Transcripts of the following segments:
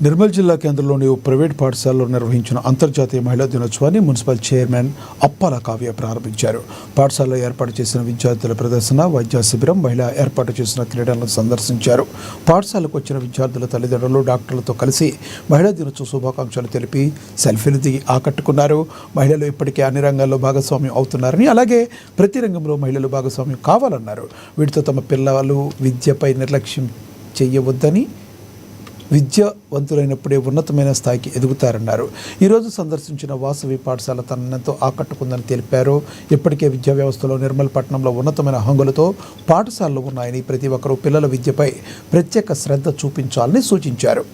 నిర్మల్ జిల్లా కేంద్రంలోని ఓ ప్రైవేట్ పాఠశాలలో నిర్వహించిన అంతర్జాతీయ మహిళా దినోత్సవాన్ని మున్సిపల్ చైర్మన్ అప్పాల కావ్య ప్రారంభించారు. పాఠశాలలో ఏర్పాటు చేసిన విద్యార్థుల ప్రదర్శన, వైద్య శిబిరం, మహిళా ఏర్పాటు చేసిన క్రీడలను సందర్శించారు. పాఠశాలకు వచ్చిన విద్యార్థుల తల్లిదండ్రులు డాక్టర్లతో కలిసి మహిళా దినోత్సవ శుభాకాంక్షలు తెలిపి సెల్ఫీలు దిగి ఆకట్టుకున్నారు. మహిళలు ఇప్పటికే అన్ని రంగాల్లో భాగస్వామ్యం అవుతున్నారని, అలాగే ప్రతి రంగంలో మహిళలు భాగస్వామ్యం కావాలన్నారు. వీటితో తమ పిల్లలు విద్యపై నిర్లక్ష్యం చేయవద్దని, విద్యావంతులైనప్పుడే ఉన్నతమైన స్థాయికి ఎదుగుతారన్నారు. ఈరోజు సందర్శించిన వాసవి పాఠశాల తనతో ఆకట్టుకుందని తెలిపారు. ఇప్పటికే విద్యా వ్యవస్థలో నిర్మల్ పట్టణంలో ఉన్నతమైన హంగులతో పాఠశాలలు ఉన్నాయని, ప్రతి ఒక్కరూ పిల్లల విద్యపై ప్రత్యేక శ్రద్ధ చూపించాలని సూచించారు.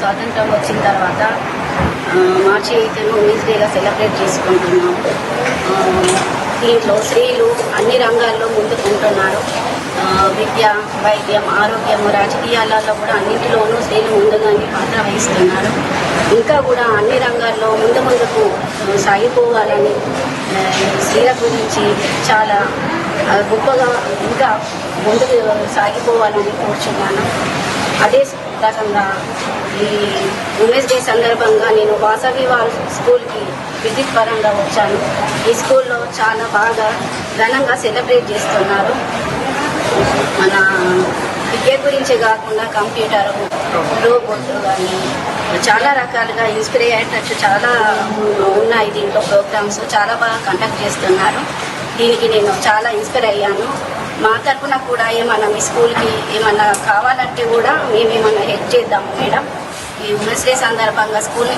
స్వాతంత్రం వచ్చిన తర్వాత మార్చి 8ను ఉమెన్స్ డేగా సెలబ్రేట్ చేసుకుంటున్నాము. దీంట్లో స్త్రీలు అన్ని రంగాల్లో ముందుకుంటున్నారు. విద్య, వైద్యం, ఆరోగ్యం, రాజకీయాలలో కూడా అన్నింటిలోనూ స్త్రీలు ముందుగానే పాత్ర వహిస్తున్నారు. ఇంకా కూడా అన్ని రంగాల్లో ముందుకు సాగిపోవాలని, స్త్రీల గురించి చాలా గొప్పగా ఇంకా ముందుకు సాగిపోవాలని కోరుచున్నాను. అదే రకంగా ఈ ఉమెన్స్ డే సందర్భంగా నేను వాసవి వారి స్కూల్కి విజిట్ పరంగా వచ్చాను. ఈ స్కూల్లో చాలా బాగా ఘనంగా సెలబ్రేట్ చేస్తున్నారు. మన విద్య గురించి కాకుండా కంప్యూటర్, రోబోట్ కానీ చాలా రకాలుగా ఇన్స్పైర్ అయ్యేటట్టు చాలా ఉన్నాయి. దీంట్లో ప్రోగ్రామ్స్ చాలా బాగా కండక్ట్ చేస్తున్నారు. దీనికి నేను చాలా ఇన్స్పైర్ అయ్యాను. మా తరఫున కూడా ఏమన్నా మీ స్కూల్కి ఏమన్నా కావాలంటే కూడా మేము ఏమన్నా హెల్ప్ చేద్దాము మేడం. ఈ ఉమెన్స్ డే సందర్భంగా స్కూల్ని